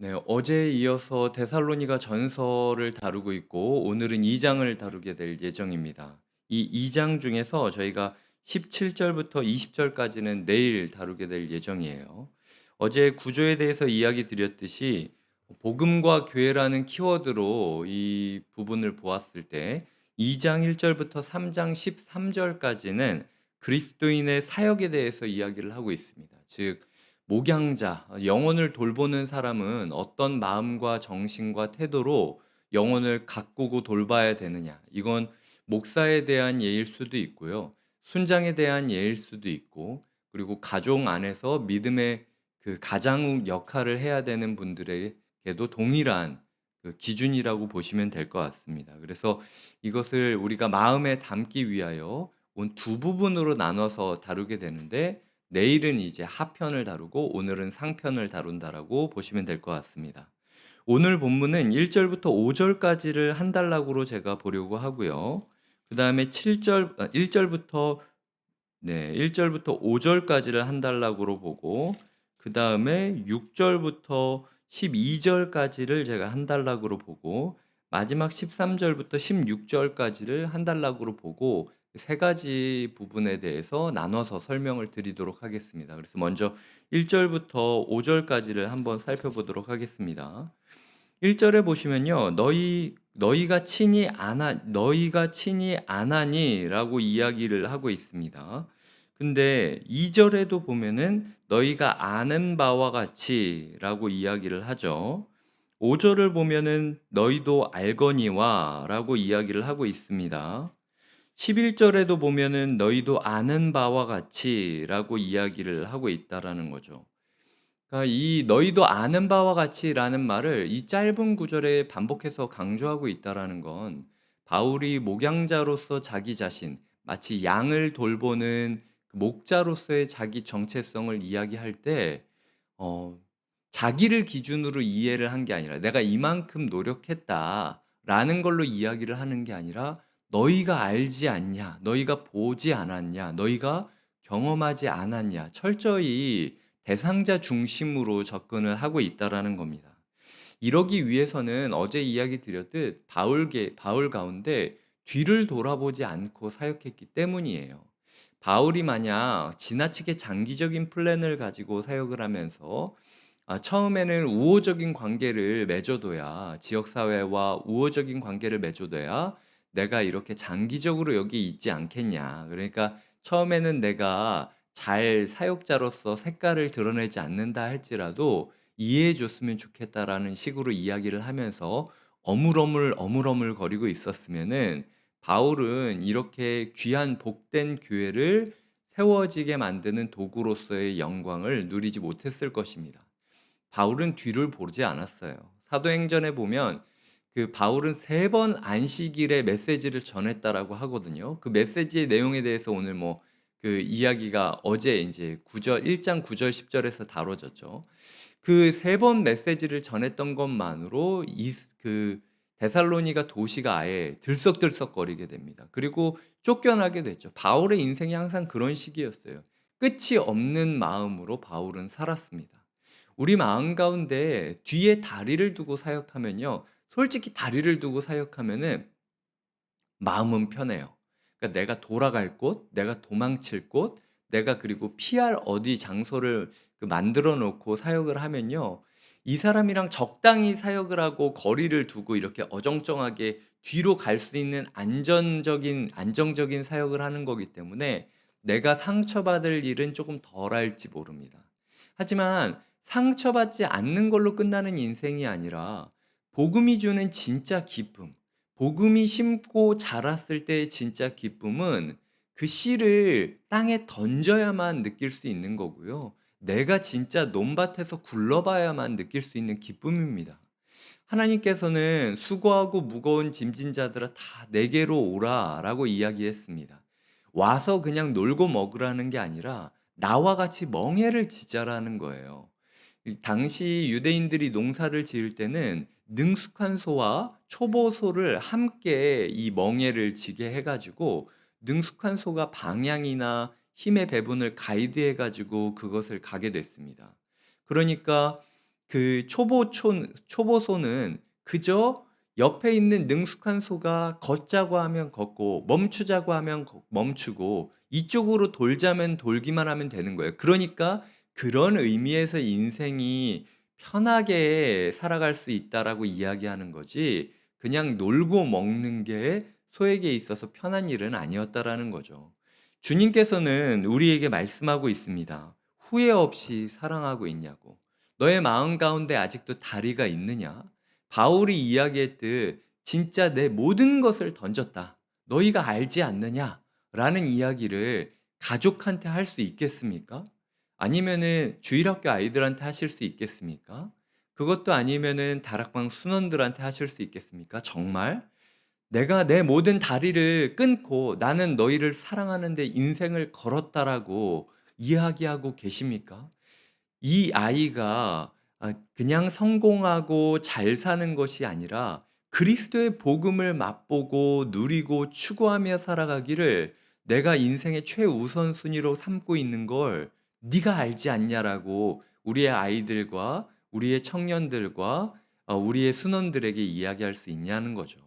네, 어제에 이어서 데살로니가 전서를 다루고 있고 오늘은 2장을 다루게 될 예정입니다. 이 2장 중에서 저희가 17절부터 20절까지는 내일 다루게 될 예정이에요. 어제 구조에 대해서 이야기 드렸듯이 복음과 교회라는 키워드로 이 부분을 보았을 때 2장 1절부터 3장 13절까지는 그리스도인의 사역에 대해서 이야기를 하고 있습니다. 즉 목양자, 영혼을 돌보는 사람은 어떤 마음과 정신과 태도로 영혼을 가꾸고 돌봐야 되느냐. 이건 목사에 대한 예일 수도 있고요. 순장에 대한 예일 수도 있고, 그리고 가족 안에서 믿음의 그 가장 역할을 해야 되는 분들에게도 동일한 그 기준이라고 보시면 될 것 같습니다. 그래서 이것을 우리가 마음에 담기 위하여 온 두 부분으로 나눠서 다루게 되는데, 내일은 이제 하편을 다루고 오늘은 상편을 다룬다라고 보시면 될 것 같습니다. 오늘 본문은 1절부터 5절까지를 한 단락으로 제가 보려고 하고요. 그다음에 1절부터 1절부터 5절까지를 한 단락으로 보고 그다음에 6절부터 12절까지를 제가 한 단락으로 보고 마지막 13절부터 16절까지를 한 단락으로 보고 세 가지 부분에 대해서 나눠서 설명을 드리도록 하겠습니다. 그래서 먼저 1절부터 5절까지를 한번 살펴보도록 하겠습니다. 1절에 보시면요. 너희가 친히 안하니라고 이야기를 하고 있습니다. 근데 2절에도 보면은 너희가 아는 바와 같이라고 이야기를 하죠. 5절을 보면은 너희도 알거니와라고 이야기를 하고 있습니다. 11절에도 보면은 너희도 아는 바와 같이라고 이야기를 하고 있다라는 거죠. 그러니까 이 "너희도 아는 바와 같이"라는 말을 이 짧은 구절에 반복해서 강조하고 있다라는 건 바울이 목양자로서 자기 자신, 마치 양을 돌보는 그 목자로서의 자기 정체성을 이야기할 때 어 자기를 기준으로 이해를 한 게 아니라 '내가 이만큼 노력했다.'라는 걸로 이야기를 하는 게 아니라 '너희가 알지 않냐? 너희가 보지 않았냐? 너희가 경험하지 않았냐?' 철저히 대상자 중심으로 접근을 하고 있다라는 겁니다. 이러기 위해서는 어제 이야기 드렸듯 바울 가운데 뒤를 돌아보지 않고 사역했기 때문이에요. 바울이 만약 지나치게 장기적인 플랜을 가지고 사역을 하면서 처음에는 우호적인 관계를 맺어둬야 지역 사회와 우호적인 관계를 맺어둬야 내가 이렇게 장기적으로 여기 있지 않겠냐. 그러니까 처음에는 내가 잘 사역자로서 색깔을 드러내지 않는다 할지라도 이해해 줬으면 좋겠다라는 식으로 이야기를 하면서 어물어물 거리고 있었으면은 바울은 이렇게 귀한 복된 교회를 세워지게 만드는 도구로서의 영광을 누리지 못했을 것입니다. 바울은 뒤를 보지 않았어요. 사도행전에 보면 그 바울은 3번 안식일에 메시지를 전했다라고 하거든요. 그 메시지의 내용에 대해서 오늘 뭐 그 이야기가 어제 인제 9절 1장 9절 10 절에서 다뤄졌죠. 그 3번 메시지를 전했던 것만으로 데살로니가 도시가 아예 들썩들썩거리게 됩니다. 그리고 쫓겨나게 됐죠. 바울의 인생이 항상 그런 시기였어요. 끝이 없는 마음으로 바울은 살았습니다. 우리 마음 가운데 뒤에 다리를 두고 사역하면요. 솔직히 다리를 두고 사역하면은 마음은 편해요. 그러니까 내가 돌아갈 곳, 내가 도망칠 곳, 내가 그리고 피할 어디 장소를 만들어 놓고 사역을 하면요. 이 사람이랑 적당히 사역을 하고 거리를 두고 이렇게 어정쩡하게 뒤로 갈 수 있는 안정적인 사역을 하는 거기 때문에 내가 상처받을 일은 조금 덜할지 모릅니다. 하지만 상처받지 않는 걸로 끝나는 인생이 아니라 복음이 주는 진짜 기쁨, 복음이 심고 자랐을 때의 진짜 기쁨은 그 씨를 땅에 던져야만 느낄 수 있는 거고요. 내가 진짜 논밭에서 굴러봐야만 느낄 수 있는 기쁨입니다. 하나님께서는 수고하고 무거운 짐진 자들아 다 내게로 오라라고 이야기했습니다. 와서 그냥 놀고 먹으라는 게 아니라 나와 같이 멍에를 지자라는 거예요. 이 당시 유대인들이 농사를 지을 때는 능숙한 소와 초보 소를 함께 이 멍에를 지게 해 가지고 능숙한 소가 방향이나 힘의 배분을 가이드해 가지고 그것을 가게 됐습니다. 그러니까 그 초보소는 그저 옆에 있는 능숙한 소가 걷자고 하면 걷고 멈추자고 하면 멈추고 이쪽으로 돌자면 돌기만 하면 되는 거예요. 그러니까 그런 의미에서 인생이 편하게 살아갈 수 있다라고 이야기하는 거지 그냥 놀고 먹는 게 소에게 있어서 편한 일은 아니었다라는 거죠. 주님께서는 우리에게 말씀하고 있습니다. 후회 없이 사랑하고 있냐고. 너의 마음 가운데 아직도 다리가 있느냐? 바울이 이야기했듯 진짜 내 모든 것을 던졌다. 너희가 알지 않느냐? 라는 이야기를 가족한테 할 수 있겠습니까? 아니면은 주일학교 아이들한테 하실 수 있겠습니까? 그것도 아니면은 다락방 순원들한테 하실 수 있겠습니까? 정말? 내가 내 모든 다리를 끊고 나는 너희를 사랑하는데 인생을 걸었다라고 이야기하고 계십니까? 이 아이가 그냥 성공하고 잘 사는 것이 아니라 그리스도의 복음을 맛보고 누리고 추구하며 살아가기를 내가 인생의 최우선순위로 삼고 있는 걸 네가 알지 않냐라고 우리의 아이들과 우리의 청년들과 우리의 순원들에게 이야기할 수 있냐는 거죠.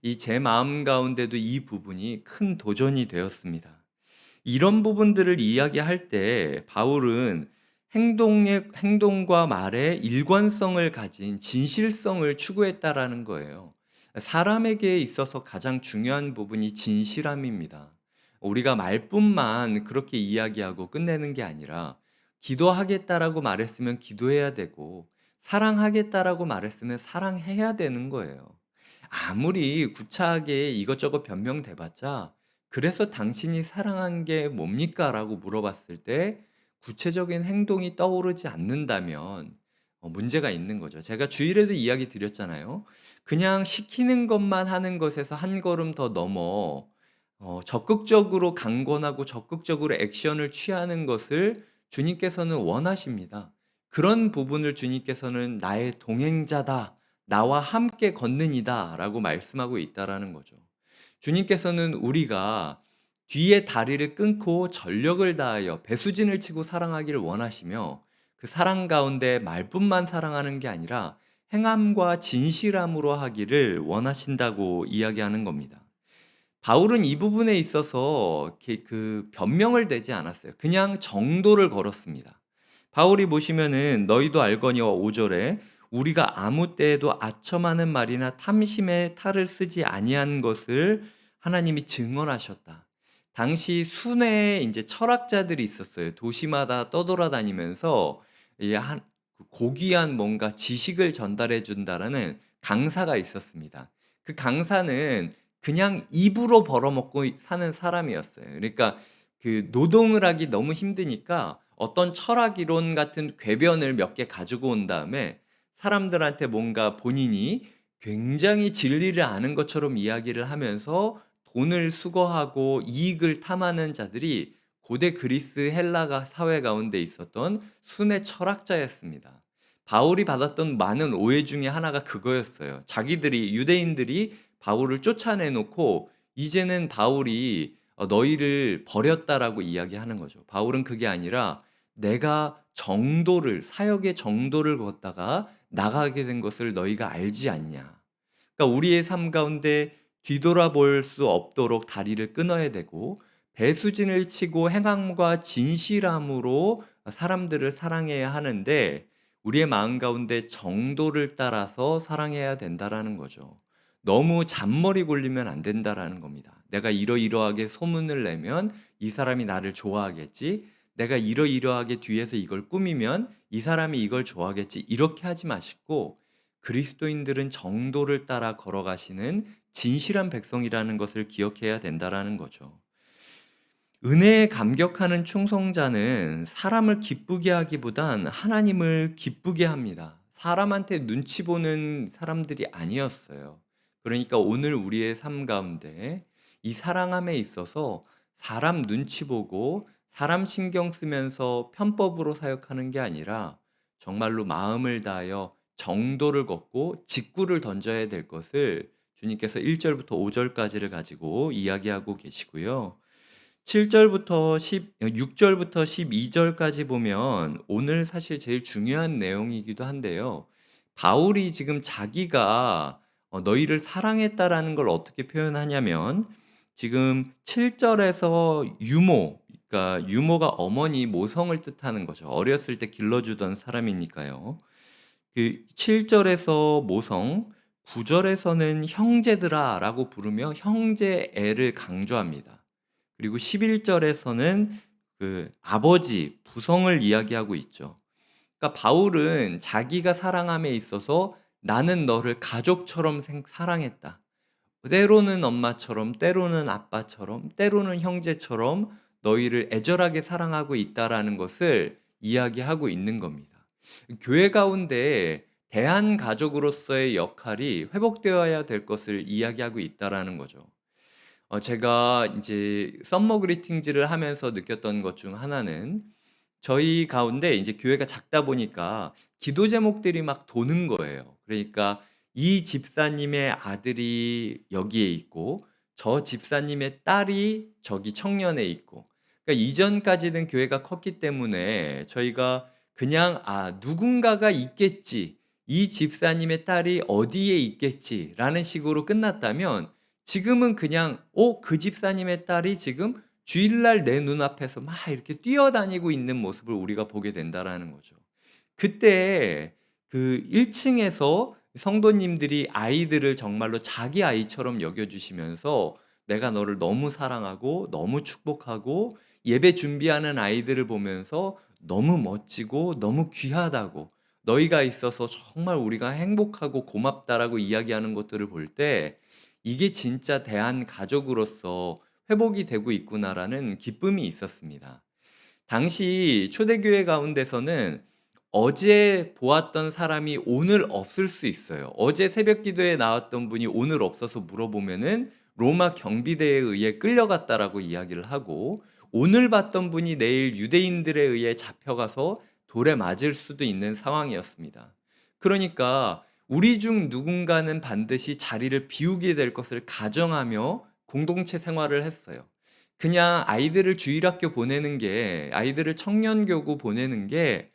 이 제 마음 가운데도 이 부분이 큰 도전이 되었습니다. 이런 부분들을 이야기할 때 바울은 행동과 말의 일관성을 가진 진실성을 추구했다라는 거예요. 사람에게 있어서 가장 중요한 부분이 진실함입니다. 우리가 말뿐만 그렇게 이야기하고 끝내는 게 아니라 기도하겠다라고 말했으면 기도해야 되고 사랑하겠다라고 말했으면 사랑해야 되는 거예요. 아무리 구차하게 이것저것 변명돼봤자 그래서 당신이 사랑한 게 뭡니까? 라고 물어봤을 때 구체적인 행동이 떠오르지 않는다면 문제가 있는 거죠. 제가 주일에도 이야기 드렸잖아요. 그냥 시키는 것만 하는 것에서 한 걸음 더 넘어 적극적으로 강권하고 적극적으로 액션을 취하는 것을 주님께서는 원하십니다. 그런 부분을 주님께서는 나의 동행자다. 나와 함께 걷는 이다. 라고 말씀하고 있다라는 거죠. 주님께서는 우리가 뒤에 다리를 끊고 전력을 다하여 배수진을 치고 사랑하기를 원하시며 그 사랑 가운데 말뿐만 사랑하는 게 아니라 행함과 진실함으로 하기를 원하신다고 이야기하는 겁니다. 바울은 이 부분에 있어서 이렇게 그 변명을 대지 않았어요. 그냥 정도를 걸었습니다. 바울이 보시면은 너희도 알거니와 5절에 우리가 아무 때에도 아첨하는 말이나 탐심의 탈을 쓰지 아니한 것을 하나님이 증언하셨다. 당시 순회에 이제 철학자들이 있었어요. 도시마다 떠돌아다니면서 고귀한 뭔가 지식을 전달해 준다라는 강사가 있었습니다. 그 강사는 그냥 입으로 벌어먹고 사는 사람이었어요. 그러니까 그 노동을 하기 너무 힘드니까 어떤 철학 이론 같은 궤변을 몇 개 가지고 온 다음에 사람들한테 뭔가 본인이 굉장히 진리를 아는 것처럼 이야기를 하면서 돈을 수거하고 이익을 탐하는 자들이 고대 그리스 헬라가 사회 가운데 있었던 순회 철학자였습니다. 바울이 받았던 많은 오해 중에 하나가 그거였어요. 유대인들이 바울을 쫓아내놓고 이제는 바울이 너희를 버렸다라고 이야기하는 거죠. 바울은 그게 아니라 내가 사역의 정도를 걷다가 나가게 된 것을 너희가 알지 않냐. 그러니까 우리의 삶 가운데 뒤돌아볼 수 없도록 다리를 끊어야 되고 배수진을 치고 행함과 진실함으로 사람들을 사랑해야 하는데 우리의 마음 가운데 정도를 따라서 사랑해야 된다라는 거죠. 너무 잔머리 굴리면 안 된다라는 겁니다. 내가 이러이러하게 소문을 내면 이 사람이 나를 좋아하겠지. 내가 이러이러하게 뒤에서 이걸 꾸미면 이 사람이 이걸 좋아하겠지. 이렇게 하지 마시고 그리스도인들은 정도를 따라 걸어가시는 진실한 백성이라는 것을 기억해야 된다라는 거죠. 은혜에 감격하는 충성자는 사람을 기쁘게 하기보단 하나님을 기쁘게 합니다. 사람한테 눈치 보는 사람들이 아니었어요. 그러니까 오늘 우리의 삶 가운데 이 사랑함에 있어서 사람 눈치 보고 사람 신경 쓰면서 편법으로 사역하는 게 아니라 정말로 마음을 다하여 정도를 걷고 직구를 던져야 될 것을 주님께서 1절부터 5절까지를 가지고 이야기하고 계시고요. 7절부터 6절부터 12절까지 보면 오늘 사실 제일 중요한 내용이기도 한데요. 바울이 지금 자기가 너희를 사랑했다라는 걸 어떻게 표현하냐면 지금 7절에서 유모, 그러니까 유모가 어머니 모성을 뜻하는 거죠. 어렸을 때 길러주던 사람이니까요. 그 7절에서 모성, 9절에서는 형제들아라고 부르며 형제애를 강조합니다. 그리고 11절에서는 그 아버지, 부성을 이야기하고 있죠. 그러니까 바울은 자기가 사랑함에 있어서 나는 너를 가족처럼 사랑했다. 때로는 엄마처럼, 때로는 아빠처럼, 때로는 형제처럼 너희를 애절하게 사랑하고 있다라는 것을 이야기하고 있는 겁니다. 교회 가운데 대한 가족으로서의 역할이 회복되어야 될 것을 이야기하고 있다라는 거죠. 제가 이제 썸머 그리팅즈를 하면서 느꼈던 것 중 하나는 저희 가운데 이제 교회가 작다 보니까 기도 제목들이 막 도는 거예요. 그러니까 이 집사님의 아들이 여기에 있고 저 집사님의 딸이 저기 청년에 있고 그러니까 이전까지는 교회가 컸기 때문에 저희가 그냥 '아 누군가가 있겠지. 이 집사님의 딸이 어디에 있겠지.'라는 식으로 끝났다면 지금은 그냥 그 집사님의 딸이 지금 주일날 내 눈앞에서 막 이렇게 뛰어다니고 있는 모습을 우리가 보게 된다라는 거죠. 그때 그 1 층에서 성도님들이 아이들을 정말로 자기 아이처럼 여겨 주시면서 "내가 너를 너무 사랑하고 너무 축복하고 예배 준비하는 아이들을 보면서 너무 멋지고 너무 귀하다고 너희가 있어서 정말 우리가 행복하고 고맙다."라고 이야기하는 것들을 볼 때 '이게 진짜 대한가족으로서 회복이 되고 있구나.'라는 기쁨이 있었습니다. 당시 초대교회 가운데서는 어제 보았던 사람이 오늘 없을 수 있어요. 어제 새벽 기도에 나왔던 분이 오늘 없어서 물어보면은 로마 경비대에 의해 끌려갔다라고 이야기를 하고 오늘 봤던 분이 내일 유대인들에 의해 잡혀가서 돌에 맞을 수도 있는 상황이었습니다. 그러니까 우리 중 누군가는 반드시 자리를 비우게 될 것을 가정하며 공동체 생활을 했어요. 그냥 아이들을 주일학교 보내는 게 아이들을 청년교구 보내는 게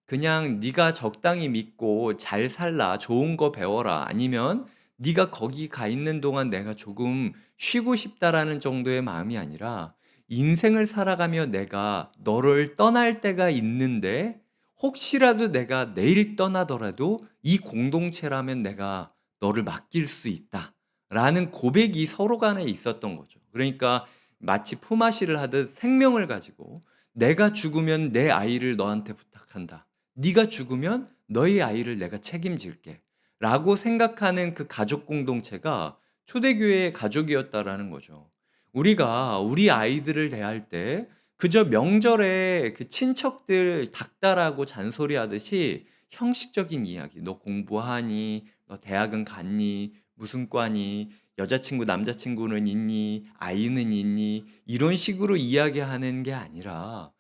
그냥 "네가 적당히 믿고 잘 살라. 좋은 거 배워라." 아니면 "네가 거기 가 있는 동안 내가 조금 쉬고 싶다."라는 정도의 마음이 아니라 인생을 살아가며 내가 너를 떠날 때가 있는데 혹시라도 내가 내일 떠나더라도 이 공동체라면 내가 너를 맡길 수 있다라는 고백이 서로 간에 있었던 거죠. 그러니까 마치 품앗이를 하듯 생명을 가지고 "내가 죽으면 내 아이를 너한테 부탁한다. 네가 죽으면 너희 아이를 내가 책임질게." 라고 생각하는 그 가족 공동체가 초대교회의 가족이었다라는 거죠. 우리가 우리 아이들을 대할 때 그저 명절에 그 친척들 닥달하고 잔소리하듯이 형식적인 이야기, "너 공부하니? 너 대학은 갔니? 무슨 과니? 여자친구, 남자친구는 있니? 아이는 있니?" 이런 식으로 이야기하는 게 아니라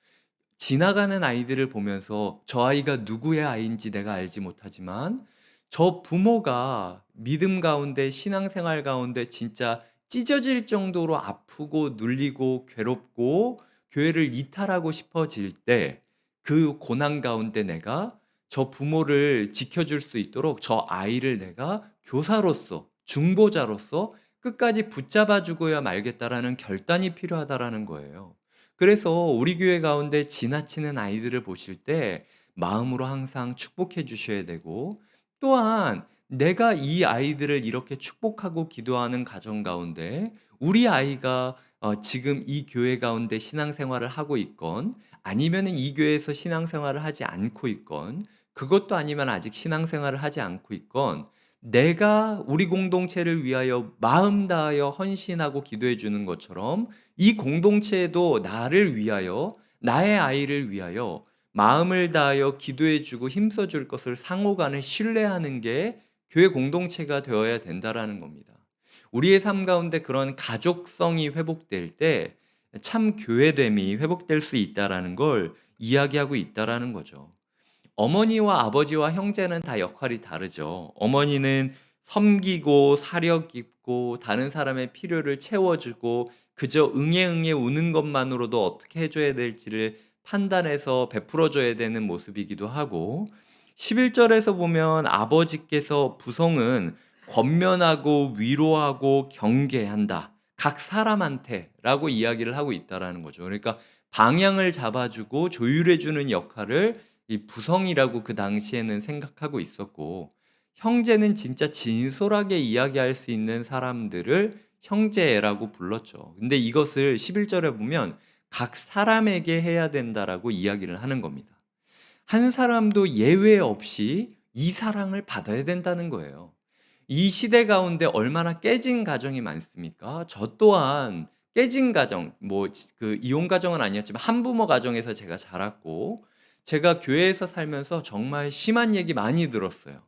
지나가는 아이들을 보면서 저 아이가 누구의 아이인지 내가 알지 못하지만 저 부모가 믿음 가운데 신앙생활 가운데 진짜 찢어질 정도로 아프고 눌리고 괴롭고 교회를 이탈하고 싶어질 때 그 고난 가운데 내가 저 부모를 지켜줄 수 있도록 저 아이를 내가 교사로서 중보자로서 끝까지 붙잡아 주고야 말겠다라는 결단이 필요하다라는 거예요. 그래서 우리 교회 가운데 지나치는 아이들을 보실 때 마음으로 항상 축복해 주셔야 되고 또한 내가 이 아이들을 이렇게 축복하고 기도하는 가정 가운데 우리 아이가 지금 이 교회 가운데 신앙생활을 하고 있건 아니면은 이 교회에서 신앙생활을 하지 않고 있건 그것도 아니면 아직 신앙생활을 하지 않고 있건 내가 우리 공동체를 위하여 마음 다하여 헌신하고 기도해 주는 것처럼 이 공동체에도 나를 위하여 나의 아이를 위하여 마음을 다하여 기도해 주고 힘써 줄 것을 상호 간에 신뢰하는 게 교회 공동체가 되어야 된다라는 겁니다. 우리의 삶 가운데 그런 가족성이 회복될 때 참 교회됨이 회복될 수 있다라는 걸 이야기하고 있다라는 거죠. 어머니와 아버지와 형제는 다 역할이 다르죠. 어머니는 섬기고 사려 깊고 다른 사람의 필요를 채워주고 그저 응애 우는 것만으로도 어떻게 해 줘야 될지를 판단해서 베풀어 줘야 되는 모습이기도 하고 11절에서 보면 아버지께서 부성은 권면하고 위로하고 경계한다. 각 사람한테라고 이야기를 하고 있다라는 거죠. 그러니까 방향을 잡아주고 조율해주는 역할을 이 부성이라고 그 당시에는 생각하고 있었고, 형제는 진짜 진솔하게 이야기할 수 있는 사람들을 형제라고 불렀죠. 근데 이것을 11절에 보면 각 사람에게 해야 된다라고 이야기를 하는 겁니다. 한 사람도 예외 없이 이 사랑을 받아야 된다는 거예요. 이 시대 가운데 얼마나 깨진 가정이 많습니까? 저 또한 깨진 가정, 그 이혼 가정은 아니었지만 한부모 가정에서 제가 자랐고, 제가 교회에서 살면서 정말 심한 얘기 많이 들었어요.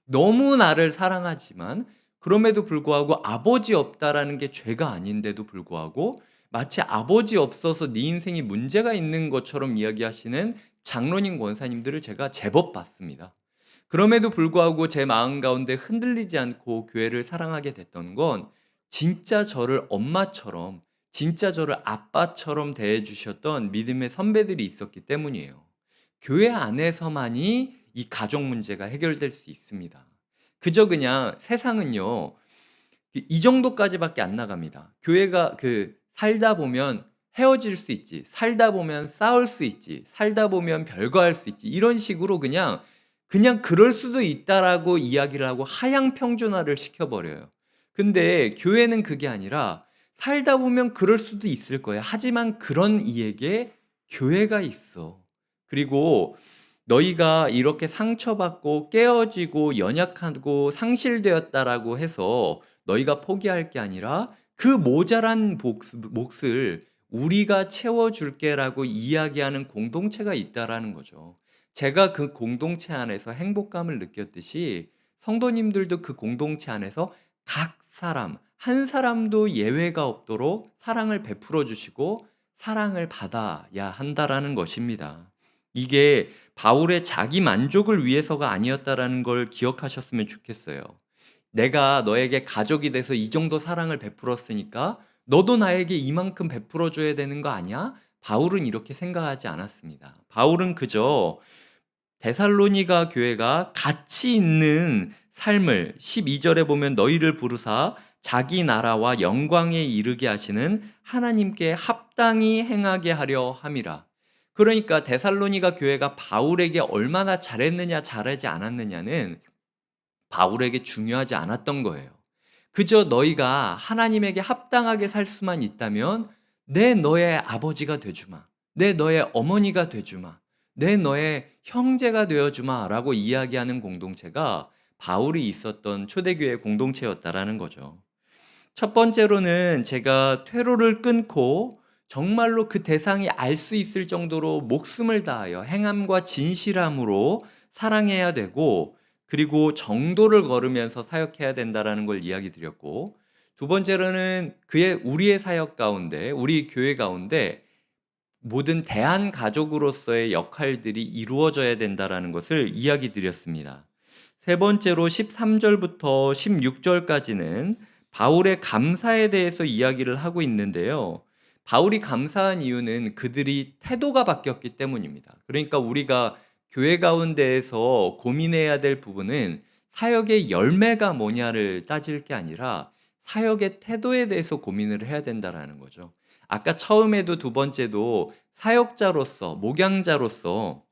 너무 나를 사랑하지만 그럼에도 불구하고 아버지 없다라는 게 죄가 아닌데도 불구하고 마치 아버지 없어서 네 인생이 문제가 있는 것처럼 이야기하시는 장로님 권사님들을 제가 제법 봤습니다. 그럼에도 불구하고 제 마음 가운데 흔들리지 않고 교회를 사랑하게 됐던 건 진짜 저를 엄마처럼, 진짜 저를 아빠처럼 대해 주셨던 믿음의 선배들이 있었기 때문이에요. 교회 안에서만이 이 가족 문제가 해결될 수 있습니다. 그저 그냥 세상은요, 이 정도까지밖에 안 나갑니다. 교회가 살다 보면 헤어질 수 있지, 살다 보면 싸울 수 있지, 살다 보면 별거 할 수 있지, 이런 식으로 그냥 그럴 수도 있다라고 이야기를 하고 하향 평준화를 시켜버려요. 근데 교회는 그게 아니라 살다 보면 그럴 수도 있을 거야. 하지만 그런 이에게 교회가 있어. 그리고 너희가 이렇게 상처받고 깨어지고 연약하고 상실되었다라고 해서 너희가 포기할 게 아니라 그 모자란 몫을 우리가 채워줄게라고 이야기하는 공동체가 있다라는 거죠. 제가 그 공동체 안에서 행복감을 느꼈듯이 성도님들도 그 공동체 안에서 각 사람, 한 사람도 예외가 없도록 사랑을 베풀어 주시고 사랑을 받아야 한다라는 것입니다. 이게 바울의 자기 만족을 위해서가 아니었다라는 걸 기억하셨으면 좋겠어요. 내가 너에게 가족이 돼서 이 정도 사랑을 베풀었으니까 너도 나에게 이만큼 베풀어 줘야 되는 거 아니야? 바울은 이렇게 생각하지 않았습니다. 바울은 그저 데살로니가 교회가 가치 있는 삶을 12절에 보면 너희를 부르사 자기 나라와 영광에 이르게 하시는 하나님께 합당히 행하게 하려 함이라. 그러니까 데살로니가 교회가 바울에게 얼마나 잘했느냐 잘하지 않았느냐는 바울에게 중요하지 않았던 거예요. 그저 너희가 하나님에게 합당하게 살 수만 있다면 내 너의 아버지가 되주마. 내 너의 어머니가 되주마. 내 너의 형제가 되어주마 라고 이야기하는 공동체가 바울이 있었던 초대교회 공동체였다라는 거죠. 첫 번째로는 제가 퇴로를 끊고 정말로 그 대상이 알 수 있을 정도로 목숨을 다하여 행함과 진실함으로 사랑해야 되고, 그리고 정도를 걸으면서 사역해야 된다라는 걸 이야기 드렸고, 두 번째로는 우리의 사역 가운데, 우리 교회 가운데 모든 대한 가족으로서의 역할들이 이루어져야 된다라는 것을 이야기 드렸습니다. 세 번째로 13절부터 16절까지는 바울의 감사에 대해서 이야기를 하고 있는데요. 바울이 감사한 이유는 그들이 태도가 바뀌었기 때문입니다. 그러니까 우리가 교회 가운데에서 고민해야 될 부분은 사역의 열매가 뭐냐를 따질 게 아니라 사역의 태도에 대해서 고민을 해야 된다라는 거죠. 아까 처음에도 두 번째도 사역자로서, 목양자로서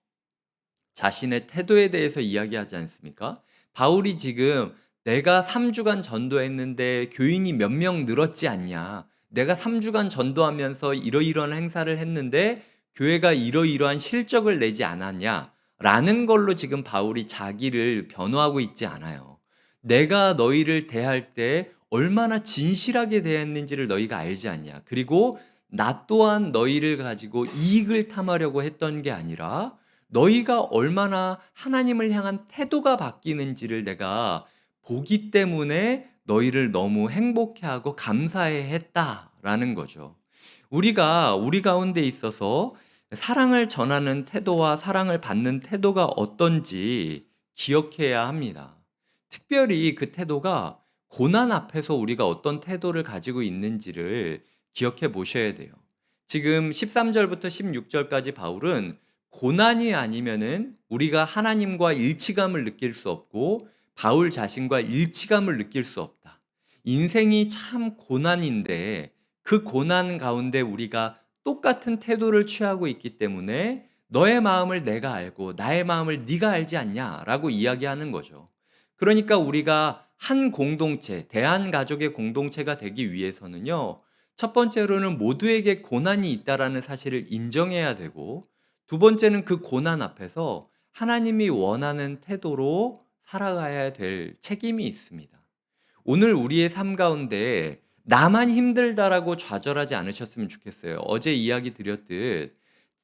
자신의 태도에 대해서 이야기하지 않습니까? 바울이 지금 내가 3주간 전도했는데 교인이 몇 명 늘었지 않냐? 내가 3주간 전도하면서 이러이러한 행사를 했는데 교회가 이러이러한 실적을 내지 않았냐? 라는 걸로 지금 바울이 자기를 변호하고 있지 않아요. 내가 너희를 대할 때 얼마나 진실하게 대했는지를 너희가 알지 않냐? 그리고 나 또한 너희를 가지고 이익을 탐하려고 했던 게 아니라 너희가 얼마나 하나님을 향한 태도가 바뀌는지를 내가 보기 때문에 너희를 너무 행복해하고 감사해 했다라는 거죠. 우리가 우리 가운데 있어서 사랑을 전하는 태도와 사랑을 받는 태도가 어떤지 기억해야 합니다. 특별히 그 태도가 고난 앞에서 우리가 어떤 태도를 가지고 있는지를 기억해 보셔야 돼요. 지금 13절부터 16절까지 바울은 고난이 아니면은 우리가 하나님과 일치감을 느낄 수 없고 바울 자신과 일치감을 느낄 수 없다. 인생이 참 고난인데 그 고난 가운데 우리가 똑같은 태도를 취하고 있기 때문에 너의 마음을 내가 알고 나의 마음을 네가 알지 않냐라고 이야기하는 거죠. 그러니까 우리가 한 공동체, 대한가족의 공동체가 되기 위해서는요. 첫 번째로는 모두에게 고난이 있다라는 사실을 인정해야 되고 두 번째는 그 고난 앞에서 하나님이 원하는 태도로 살아가야 될 책임이 있습니다. 오늘 우리의 삶 가운데 나만 힘들다라고 좌절하지 않으셨으면 좋겠어요. 어제 이야기 드렸듯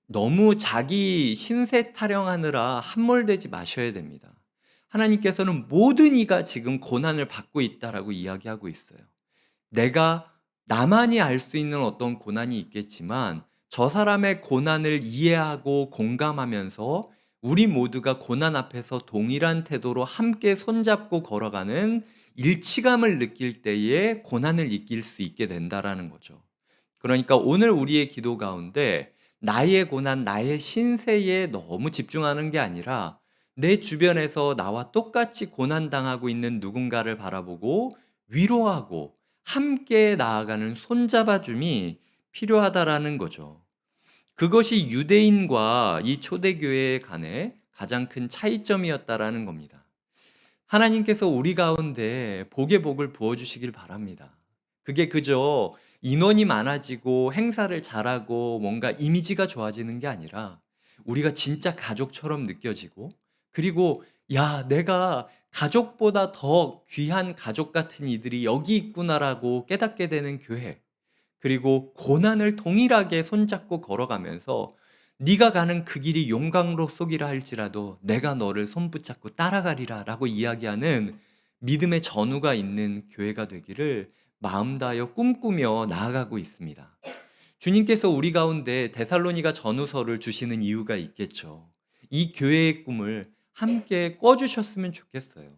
너무 자기 신세 타령하느라 함몰되지 마셔야 됩니다. 하나님께서는 모든 이가 지금 고난을 받고 있다라고 이야기하고 있어요. 내가 나만이 알 수 있는 어떤 고난이 있겠지만 저 사람의 고난을 이해하고 공감하면서 우리 모두가 고난 앞에서 동일한 태도로 함께 손잡고 걸어가는 일치감을 느낄 때에 고난을 이길 수 있게 된다라는 거죠. 그러니까 오늘 우리의 기도 가운데 나의 고난, 나의 신세에 너무 집중하는 게 아니라 내 주변에서 나와 똑같이 고난당하고 있는 누군가를 바라보고 위로하고 함께 나아가는 손잡아줌이 필요하다라는 거죠. 그것이 유대인과 이 초대교회 간의 가장 큰 차이점이었다라는 겁니다. 하나님께서 우리 가운데 복의 복을 부어주시길 바랍니다. 그게 그저 인원이 많아지고 행사를 잘하고 뭔가 이미지가 좋아지는 게 아니라 우리가 진짜 가족처럼 느껴지고 그리고 야, 내가 가족보다 더 귀한 가족 같은 이들이 여기 있구나라고 깨닫게 되는 교회. 그리고 고난을 동일하게 손잡고 걸어가면서 네가 가는 그 길이 용광로 속이라 할지라도 내가 너를 손붙잡고 따라가리라라고 이야기하는 믿음의 전우가 있는 교회가 되기를 마음 다하여 꿈꾸며 나아가고 있습니다. 주님께서 우리 가운데 데살로니가 전후서를 주시는 이유가 있겠죠. 이 교회의 꿈을 함께 꿔주셨으면 좋겠어요.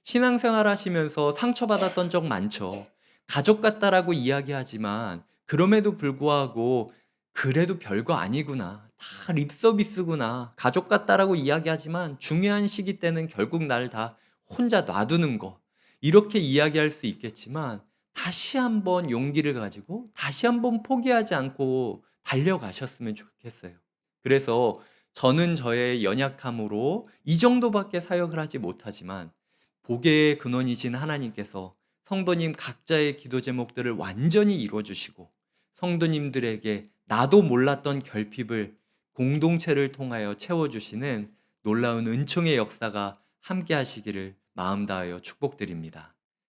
신앙생활 하시면서 상처받았던 적 많죠. 가족 같다라고 이야기하지만 그럼에도 불구하고 그래도 별거 아니구나. 다 립서비스구나. 가족 같다라고 이야기하지만 중요한 시기 때는 결국 날 다 혼자 놔두는 거. 이렇게 이야기할 수 있겠지만 다시 한번 용기를 가지고 다시 한번 포기하지 않고 달려가셨으면 좋겠어요. 그래서 저는 저의 연약함으로 이 정도밖에 사역을 하지 못하지만 복의 근원이신 하나님께서 성도님 각자의 기도 제목들을 완전히 이루어주시고 성도님들에게 나도 몰랐던 결핍을 공동체를 통하여 채워주시는 놀라운 은총의 역사가 함께 하시기를 마음 다하여 축복드립니다.